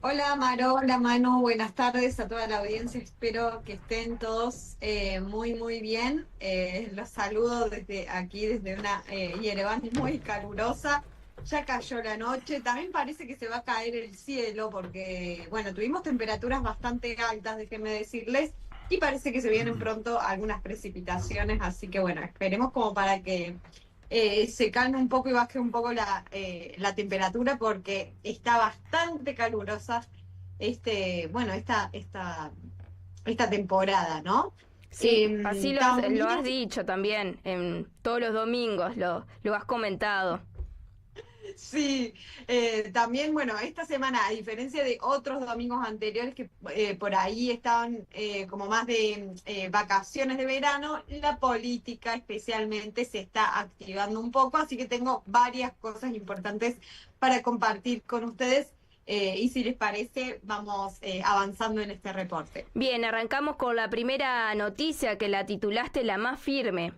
Hola Maro, hola Manu, buenas tardes a toda la audiencia, espero que estén todos muy muy bien. Los saludo desde aquí, desde una Yerevan muy calurosa. Ya cayó la noche, también parece que se va a caer el cielo porque, bueno, tuvimos temperaturas bastante altas, déjenme decirles, y parece que se vienen pronto algunas precipitaciones, así que bueno, esperemos como para que se calme un poco y baje un poco la temperatura porque está bastante calurosa bueno, esta temporada, ¿no? Sí, así lo has También dicho también, en todos los domingos lo has comentado. Sí, también, bueno, esta semana, a diferencia de otros domingos anteriores que por ahí estaban como más de vacaciones de verano, la política especialmente se está activando un poco, así que tengo varias cosas importantes para compartir con ustedes y si les parece, vamos avanzando en este reporte. Bien, arrancamos con la primera noticia que la titulaste La más firme.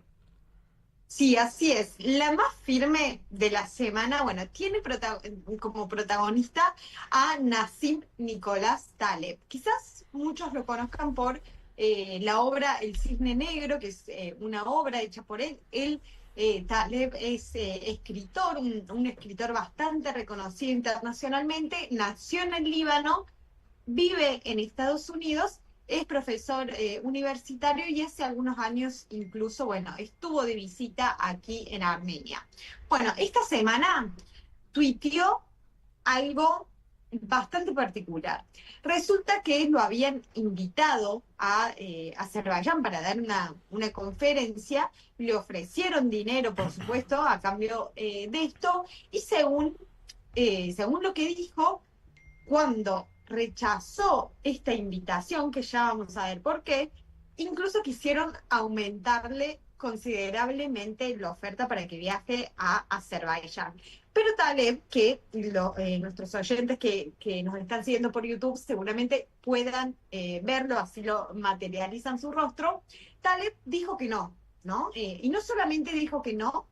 Sí, así es. La más firme de la semana, bueno, tiene como protagonista a Nassim Nicolás Taleb. Quizás muchos lo conozcan por la obra El Cisne Negro, que es una obra hecha por él. Taleb es escritor, un escritor bastante reconocido internacionalmente, nació en el Líbano, vive en Estados Unidos, es profesor universitario y hace algunos años incluso, bueno, estuvo de visita aquí en Armenia. Bueno, esta semana tuiteó algo bastante particular. Resulta que lo habían invitado a Azerbaiyán para dar una conferencia, le ofrecieron dinero, por supuesto, a cambio de esto, y según lo que dijo, cuando rechazó esta invitación, que ya vamos a ver por qué, incluso quisieron aumentarle considerablemente la oferta para que viaje a Azerbaiyán. Pero Taleb, que nuestros oyentes que nos están siguiendo por YouTube seguramente puedan verlo, así lo materializan su rostro, Taleb dijo que no, ¿no? Y no solamente dijo que no,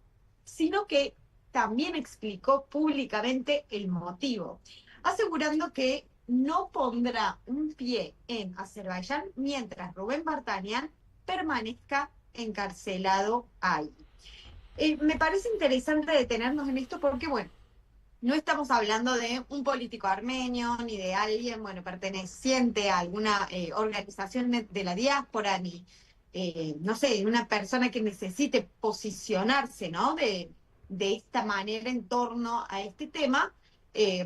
sino que también explicó públicamente el motivo, asegurando que no pondrá un pie en Azerbaiyán mientras Rubén Vartanian permanezca encarcelado ahí. Me parece interesante detenernos en esto porque, bueno, no estamos hablando de un político armenio ni de alguien, bueno, perteneciente a alguna organización de la diáspora, ni, no sé, de una persona que necesite posicionarse, ¿no? De esta manera en torno a este tema.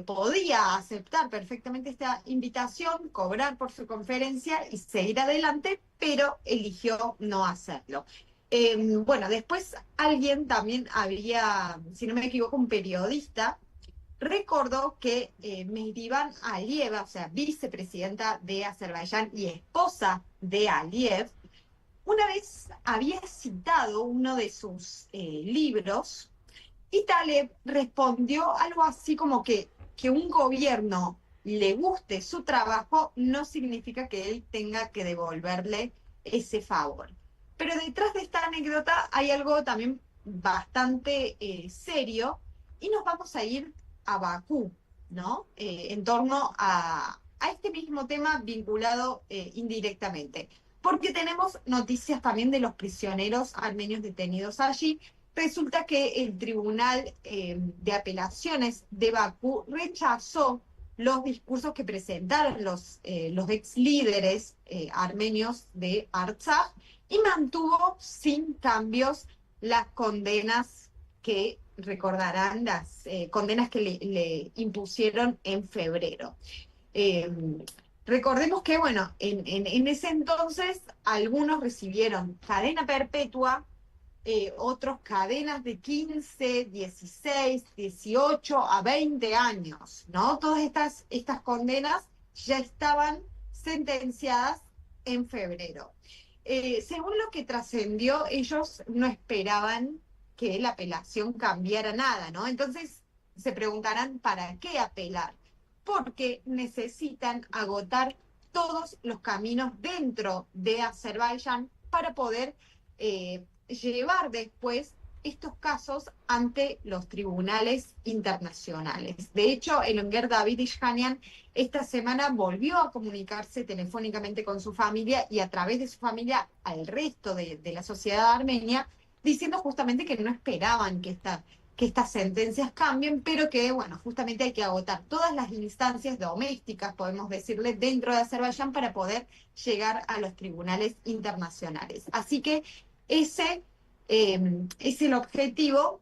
Podía aceptar perfectamente esta invitación, cobrar por su conferencia y seguir adelante, pero eligió no hacerlo. Bueno, después alguien también había, si no me equivoco, un periodista recordó que Mehdivan Alieva, o sea, vicepresidenta de Azerbaiyán y esposa de Aliyev, una vez había citado uno de sus libros y Taleb respondió algo así como que un gobierno le guste su trabajo no significa que él tenga que devolverle ese favor. Pero detrás de esta anécdota hay algo también bastante serio y nos vamos a ir a Bakú, ¿no? En torno a este mismo tema vinculado indirectamente. Porque tenemos noticias también de los prisioneros armenios detenidos allí. Resulta que el Tribunal de Apelaciones de Bakú rechazó los discursos que presentaron los ex líderes armenios de Artsaj y mantuvo sin cambios las condenas que recordarán, las condenas que le impusieron en febrero. Eh, Recordemos que, bueno, en ese entonces algunos recibieron cadena perpetua, otros cadenas de 15, 16, 18 a 20 años, ¿no? Todas estas condenas ya estaban sentenciadas en febrero. Según lo que trascendió, ellos no esperaban que la apelación cambiara nada, ¿no? Entonces se preguntarán, ¿para qué apelar? Porque necesitan agotar todos los caminos dentro de Azerbaiyán para poder llevar después estos casos ante los tribunales internacionales. De hecho, el Önger David Ishanian esta semana volvió a comunicarse telefónicamente con su familia y a través de su familia al resto de la sociedad armenia, diciendo justamente que no esperaban que estas sentencias cambien, pero que, bueno, justamente hay que agotar todas las instancias domésticas, podemos decirle, dentro de Azerbaiyán para poder llegar a los tribunales internacionales. Así que ese es el objetivo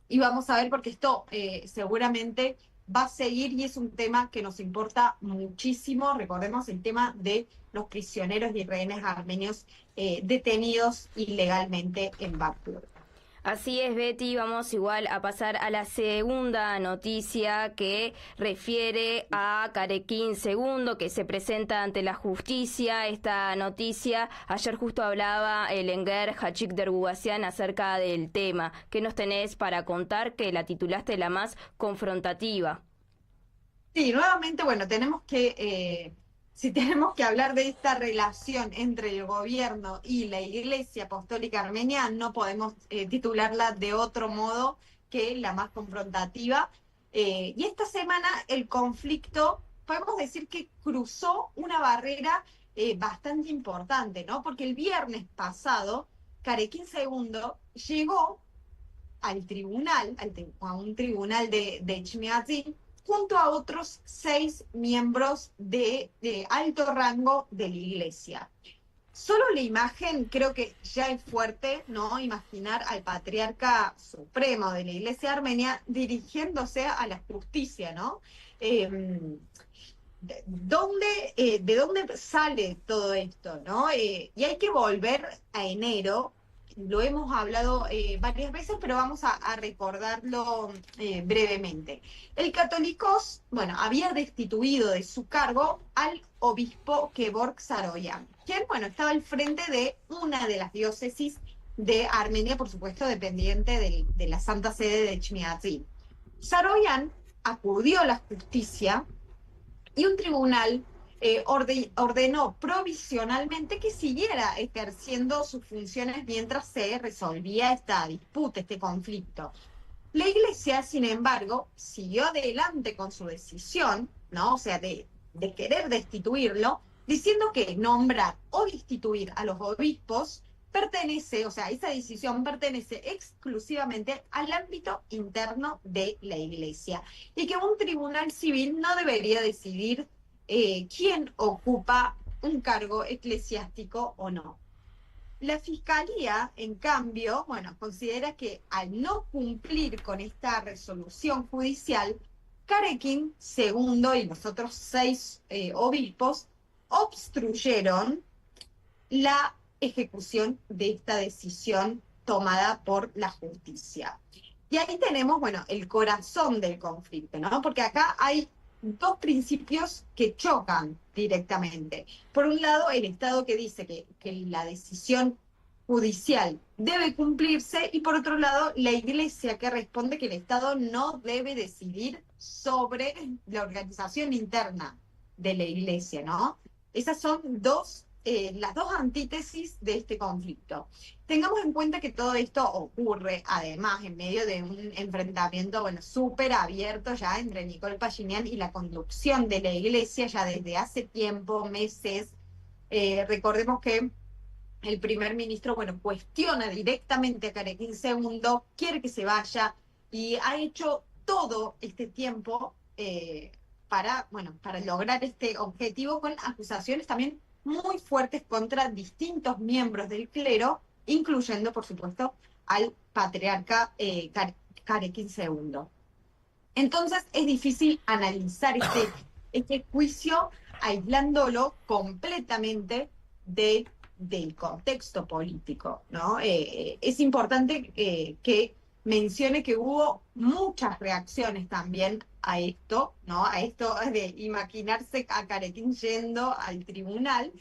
y vamos a ver porque esto seguramente va a seguir y es un tema que nos importa muchísimo. Recordemos el tema de los prisioneros y rehenes armenios detenidos ilegalmente en Bakú. Así es, Betty. Vamos igual a pasar a la segunda noticia que refiere a Karekin II, que se presenta ante la justicia. Esta noticia, ayer justo hablaba el Enguer Hachik Derguasian acerca del tema. ¿Qué nos tenés para contar que la titulaste la más confrontativa? Sí, nuevamente, bueno, si tenemos que hablar de esta relación entre el gobierno y la Iglesia Apostólica Armenia, no podemos titularla de otro modo que la más confrontativa. Y esta semana el conflicto, podemos decir que cruzó una barrera bastante importante, ¿no? Porque el viernes pasado, Carequín II llegó al tribunal, a un tribunal de Echmiadzin, junto a otros 6 miembros de alto rango de la iglesia. Solo la imagen creo que ya es fuerte, ¿no? Imaginar al patriarca supremo de la iglesia armenia dirigiéndose a la justicia, ¿no? ¿De dónde sale todo esto, no? Y hay que volver a enero, lo hemos hablado varias veces, pero vamos a recordarlo brevemente. El Católicos, bueno, había destituido de su cargo al obispo Kevork Saroyan, quien, bueno, estaba al frente de una de las diócesis de Armenia, por supuesto, dependiente de la Santa Sede de Echmiadzin. Saroyan acudió a la justicia y un tribunal ordenó provisionalmente que siguiera ejerciendo sus funciones mientras se resolvía esta disputa, este conflicto. La Iglesia, sin embargo, siguió adelante con su decisión, ¿no? O sea, de querer destituirlo, diciendo que nombrar o destituir a los obispos pertenece, o sea, esa decisión pertenece exclusivamente al ámbito interno de la Iglesia y que un tribunal civil no debería decidir quién ocupa un cargo eclesiástico o no. La Fiscalía, en cambio, bueno, considera que al no cumplir con esta resolución judicial, Carequín II y los otros 6 obispos obstruyeron la ejecución de esta decisión tomada por la justicia. Y ahí tenemos, bueno, el corazón del conflicto, ¿no? Porque acá hay dos principios que chocan directamente. Por un lado, el Estado que dice que la decisión judicial debe cumplirse y por otro lado, la Iglesia que responde que el Estado no debe decidir sobre la organización interna de la Iglesia, ¿no? Esas son las dos antítesis de este conflicto. Tengamos en cuenta que todo esto ocurre, además, en medio de un enfrentamiento, bueno, súper abierto ya entre Nicole Pashinyan y la conducción de la Iglesia ya desde hace tiempo, meses. Recordemos que el primer ministro, bueno, cuestiona directamente a Carequín II, quiere que se vaya y ha hecho todo este tiempo para lograr este objetivo con acusaciones también muy fuertes contra distintos miembros del clero, incluyendo, por supuesto, al patriarca Carequín II. Entonces es difícil analizar este juicio aislándolo completamente del contexto político, ¿no? Es importante que mencione que hubo muchas reacciones también a esto, ¿no? A esto de imaginarse a Carequín yendo al tribunal.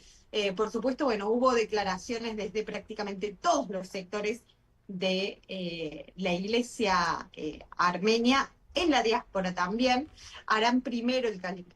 Por supuesto, bueno, hubo declaraciones desde prácticamente todos los sectores de la iglesia armenia en la diáspora también. Aram I,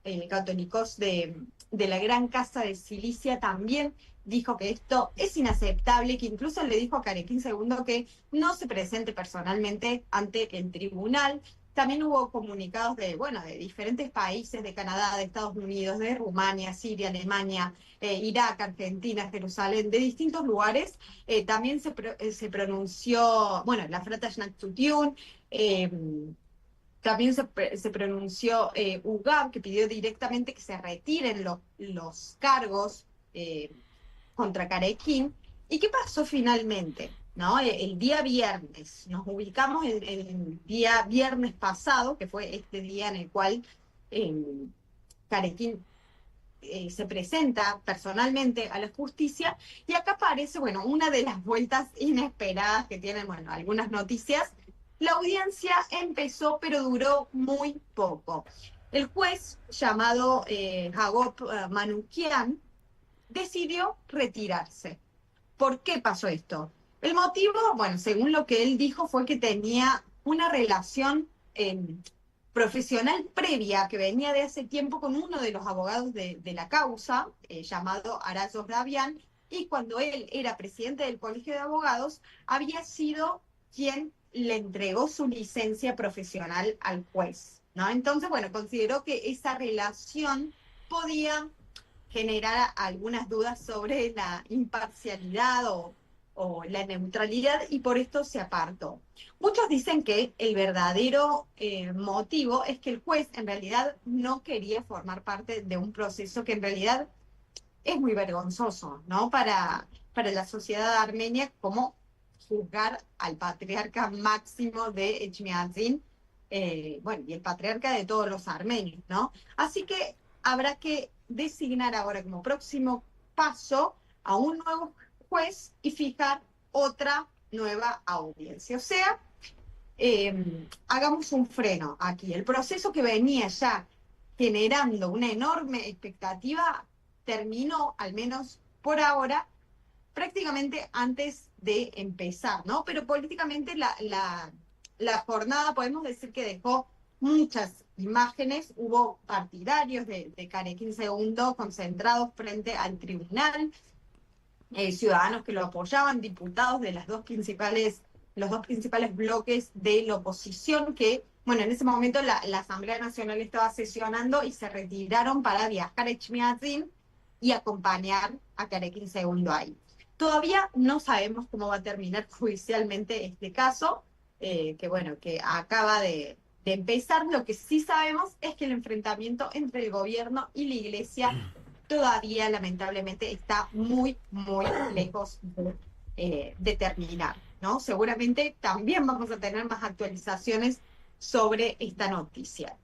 el católicos de la Gran Casa de Cilicia, también dijo que esto es inaceptable, que incluso le dijo a Carequín II que no se presente personalmente ante el tribunal. También hubo comunicados de diferentes países, de Canadá, de Estados Unidos, de Rumania, Siria, Alemania, Irak, Argentina, Jerusalén, de distintos lugares. También se pronunció, la Frata Schnack-Tutiun, también se pronunció UGAB, que pidió directamente que se retiren los cargos contra Carequín. ¿Y qué pasó finalmente? ¿No? El día viernes, nos ubicamos en el día viernes pasado, que fue este día en el cual Carequín se presenta personalmente a la justicia, y acá aparece, una de las vueltas inesperadas que tienen, algunas noticias. La audiencia empezó, pero duró muy poco. El juez, llamado Hagop Manoukian, decidió retirarse. ¿Por qué pasó esto? El motivo, según lo que él dijo, fue que tenía una relación profesional previa que venía de hace tiempo con uno de los abogados de la causa, llamado Aras Zohrabian, y cuando él era presidente del Colegio de Abogados, había sido quien le entregó su licencia profesional al juez, ¿no? Entonces, consideró que esa relación podía generar algunas dudas sobre la imparcialidad o la neutralidad, y por esto se apartó. Muchos dicen que el verdadero motivo es que el juez en realidad no quería formar parte de un proceso que en realidad es muy vergonzoso, ¿no? Para la sociedad armenia, como juzgar al patriarca máximo de Echmiadzin, y el patriarca de todos los armenios, ¿no? Así que habrá que designar ahora como próximo paso a un nuevo juez y fijar otra nueva audiencia. O sea, hagamos un freno aquí. El proceso que venía ya generando una enorme expectativa terminó, al menos por ahora, prácticamente antes de empezar, ¿no? Pero políticamente la jornada, podemos decir que dejó muchas imágenes. Hubo partidarios de Carequín II concentrados frente al tribunal, ciudadanos que lo apoyaban, diputados de los dos principales bloques de la oposición, que, en ese momento la Asamblea Nacional estaba sesionando y se retiraron para viajar a Echmiadzin y acompañar a Carequín II ahí. Todavía no sabemos cómo va a terminar judicialmente este caso, que acaba de empezar. Lo que sí sabemos es que el enfrentamiento entre el gobierno y la iglesia todavía, lamentablemente, está muy, muy lejos de terminar, ¿no? Seguramente también vamos a tener más actualizaciones sobre esta noticia.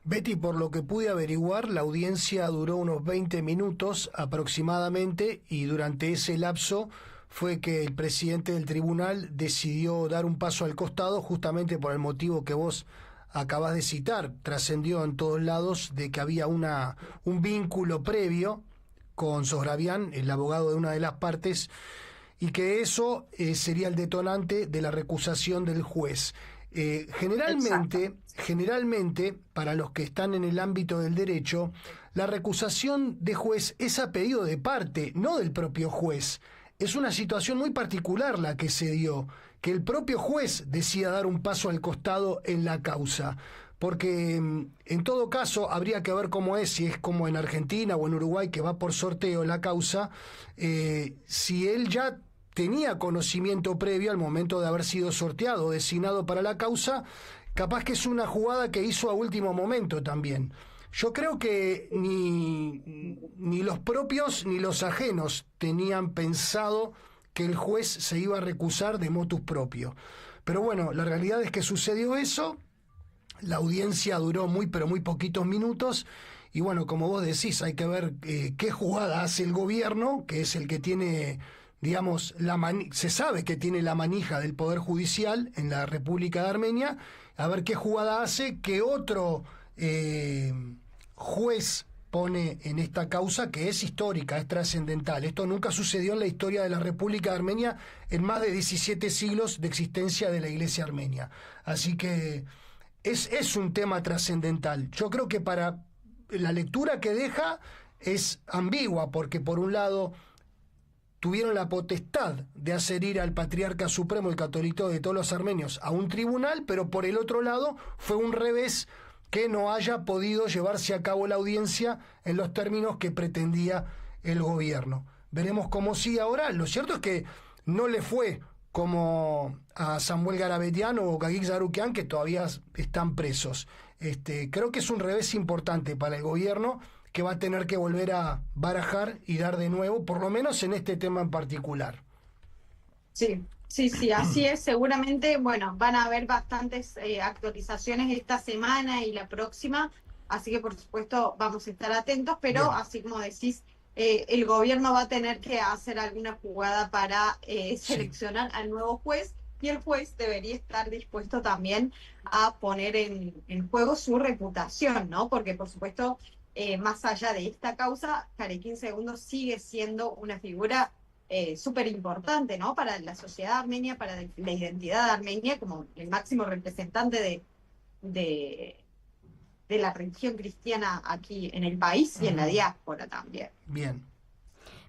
Betty, por lo que pude averiguar, la audiencia duró unos 20 minutos aproximadamente, y durante ese lapso fue que el presidente del tribunal decidió dar un paso al costado, justamente por el motivo que vos acabas de citar. Trascendió en todos lados de que había un vínculo previo con Zohrabian, el abogado de una de las partes, y que eso sería el detonante de la recusación del juez. Generalmente, para los que están en el ámbito del derecho, la recusación de juez es a pedido de parte, no del propio juez. Es una situación muy particular la que se dio, que el propio juez decida dar un paso al costado en la causa. Porque en todo caso habría que ver cómo es, si es como en Argentina o en Uruguay, que va por sorteo la causa, si él ya tenía conocimiento previo al momento de haber sido sorteado o designado para la causa, capaz que es una jugada que hizo a último momento también. Yo creo que ni los propios ni los ajenos tenían pensado que el juez se iba a recusar de motus propio. Pero bueno, la realidad es que sucedió eso, la audiencia duró muy poquitos minutos, y bueno, como vos decís, hay que ver qué jugada hace el gobierno, que es el que tiene, digamos, se sabe que tiene la manija del Poder Judicial en la República de Armenia, a ver qué jugada hace, qué otro juez pone en esta causa, que es histórica, es trascendental. Esto nunca sucedió en la historia de la República de Armenia en más de 17 siglos de existencia de la Iglesia armenia. Así que es un tema trascendental. Yo creo que para la lectura que deja es ambigua, porque por un lado tuvieron la potestad de hacer ir al Patriarca Supremo y Católico de todos los armenios a un tribunal, pero por el otro lado fue un revés que no haya podido llevarse a cabo la audiencia en los términos que pretendía el gobierno. Veremos cómo sigue ahora. Lo cierto es que no le fue como a Samuel Garabedian o Gagik Zarukian, que todavía están presos. Creo que es un revés importante para el gobierno, que va a tener que volver a barajar y dar de nuevo, por lo menos en este tema en particular. Sí, sí, así es. Seguramente, bueno, van a haber bastantes actualizaciones esta semana y la próxima, así que por supuesto vamos a estar atentos, pero Bien. así como decís, el gobierno va a tener que hacer alguna jugada para seleccionar al nuevo juez, y el juez debería estar dispuesto también a poner en juego su reputación, ¿no? Porque por supuesto, más allá de esta causa, Carequín II sigue siendo una figura súper importante, ¿no? Para la sociedad armenia, para la identidad armenia, como el máximo representante de, de la religión cristiana aquí en el país y en la diáspora también. Bien.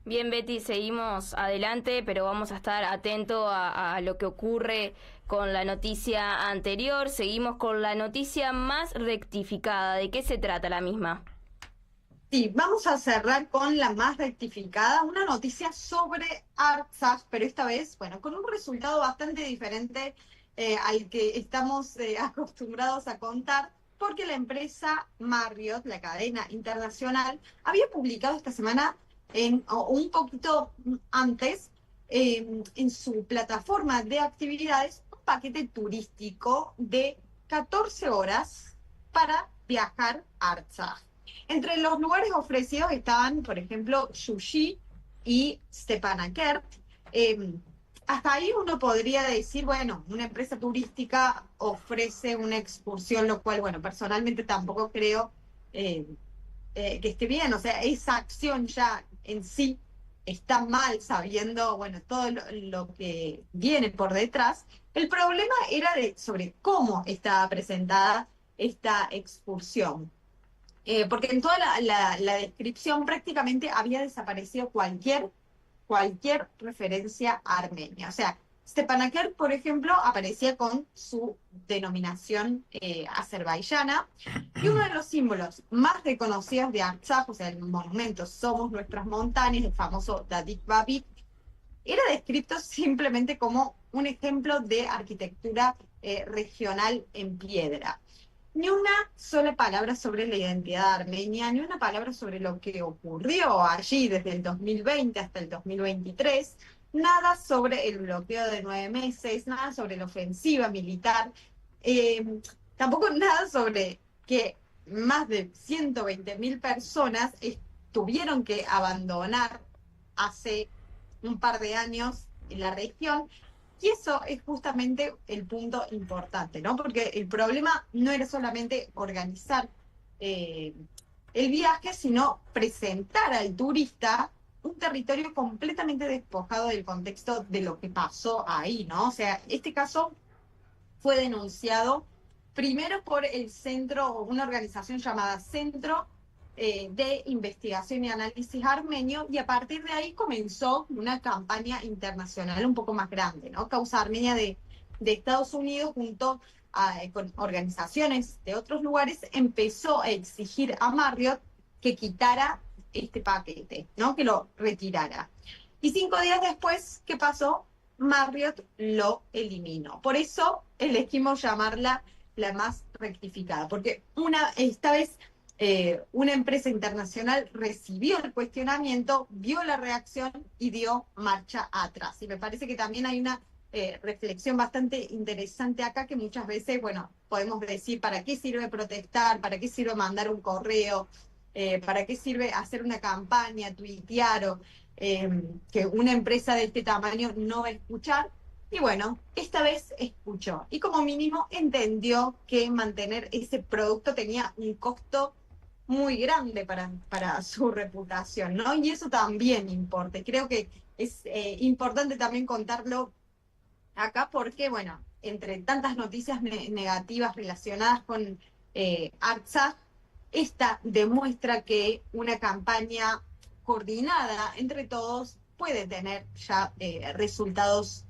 Bien, Betty, seguimos adelante, pero vamos a estar atentos a lo que ocurre con la noticia anterior. Seguimos con la noticia más rectificada. ¿De qué se trata la misma? Sí, vamos a cerrar con la más rectificada, una noticia sobre Artsakh, pero esta vez, bueno, con un resultado bastante diferente al que estamos acostumbrados a contar, porque la empresa Marriott, la cadena internacional, había publicado esta semana, o un poquito antes, en su plataforma de actividades, un paquete turístico de 14 horas para viajar a Artsakh. Entre los lugares ofrecidos estaban, por ejemplo, Yushi y Stepanakert. Hasta ahí uno podría decir, bueno, una empresa turística ofrece una excursión, lo cual, bueno, personalmente tampoco creo que esté bien. O sea, esa acción ya en sí está mal, sabiendo, bueno, todo lo que viene por detrás. El problema era sobre cómo estaba presentada esta excursión. Porque en toda la descripción prácticamente había desaparecido cualquier referencia a Armenia. O sea, Stepanakert, por ejemplo, aparecía con su denominación azerbaiyana, y uno de los símbolos más reconocidos de Artsakh, o sea, el monumento Somos Nuestras Montañas, el famoso Dadik Babik, era descrito simplemente como un ejemplo de arquitectura regional en piedra. Ni una sola palabra sobre la identidad armenia, ni una palabra sobre lo que ocurrió allí desde el 2020 hasta el 2023, nada sobre el bloqueo de 9 meses, nada sobre la ofensiva militar, tampoco nada sobre que más de 120.000 personas tuvieron que abandonar hace un par de años en la región. Y eso es justamente el punto importante, ¿no? Porque el problema no era solamente organizar el viaje, sino presentar al turista un territorio completamente despojado del contexto de lo que pasó ahí, ¿no? O sea, este caso fue denunciado primero por el centro, una organización llamada Centro de Investigación y Análisis Armenio, y a partir de ahí comenzó una campaña internacional un poco más grande, ¿no? Causa Armenia de Estados Unidos, junto con organizaciones de otros lugares, empezó a exigir a Marriott que quitara este paquete, ¿no? Que lo retirara. Y 5 días después, ¿qué pasó? Marriott lo eliminó. Por eso elegimos llamarla la más rectificada, porque esta vez una empresa internacional recibió el cuestionamiento, vio la reacción y dio marcha atrás. Y me parece que también hay una reflexión bastante interesante acá, que muchas veces, bueno, podemos decir, ¿para qué sirve protestar? ¿Para qué sirve mandar un correo? ¿Para qué sirve hacer una campaña, tuitear, o que una empresa de este tamaño no va a escuchar? Y bueno, esta vez escuchó y como mínimo entendió que mantener ese producto tenía un costo muy grande para su reputación, ¿no? Y eso también importa. Creo que es importante también contarlo acá porque, bueno, entre tantas noticias negativas relacionadas con Artsaj, esta demuestra que una campaña coordinada entre todos puede tener ya resultados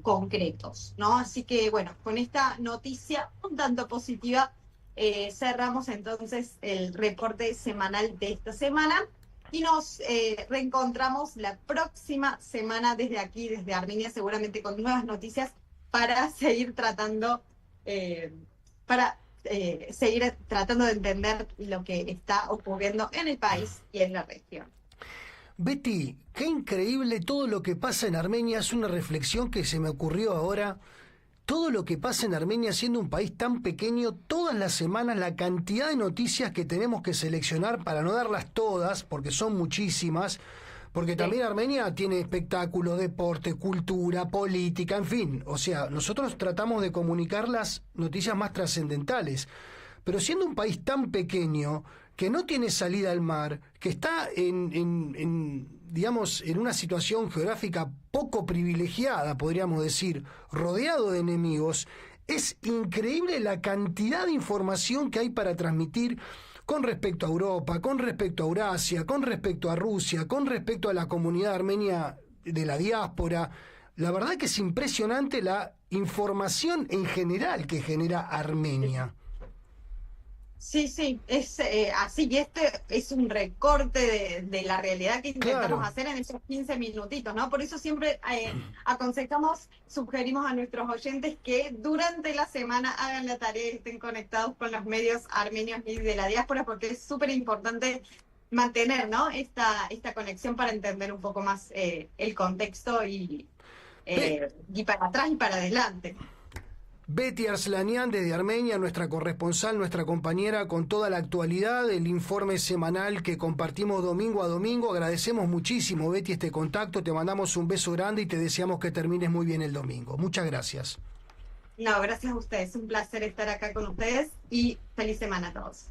concretos, ¿no? Así que, bueno, con esta noticia un tanto positiva, cerramos entonces el reporte semanal de esta semana y nos reencontramos la próxima semana desde aquí, desde Armenia, seguramente con nuevas noticias para seguir tratando, seguir tratando de entender lo que está ocurriendo en el país y en la región. Betty, qué increíble todo lo que pasa en Armenia. Es una reflexión que se me ocurrió ahora. Todo lo que pasa en Armenia, siendo un país tan pequeño, todas las semanas la cantidad de noticias que tenemos que seleccionar para no darlas todas, porque son muchísimas, porque también Armenia tiene espectáculos, deporte, cultura, política, en fin. O sea, nosotros tratamos de comunicar las noticias más trascendentales. Pero siendo un país tan pequeño, que no tiene salida al mar, que está digamos, en una situación geográfica poco privilegiada, podríamos decir, rodeado de enemigos, es increíble la cantidad de información que hay para transmitir con respecto a Europa, con respecto a Eurasia, con respecto a Rusia, con respecto a la comunidad armenia de la diáspora. La verdad que es impresionante la información en general que genera Armenia. Sí, sí, es así, y este es un recorte de la realidad que intentamos hacer en esos 15 minutitos, ¿no? Por eso siempre aconsejamos, sugerimos a nuestros oyentes que durante la semana hagan la tarea y estén conectados con los medios armenios y de la diáspora, porque es súper importante mantener, ¿no? esta conexión para entender un poco más el contexto y para atrás y para adelante. Betty Arslanian desde Armenia, nuestra corresponsal, nuestra compañera con toda la actualidad, el informe semanal que compartimos domingo a domingo. Agradecemos muchísimo, Betty, este contacto, te mandamos un beso grande y te deseamos que termines muy bien el domingo. Muchas gracias. No, gracias a ustedes, un placer estar acá con ustedes y feliz semana a todos.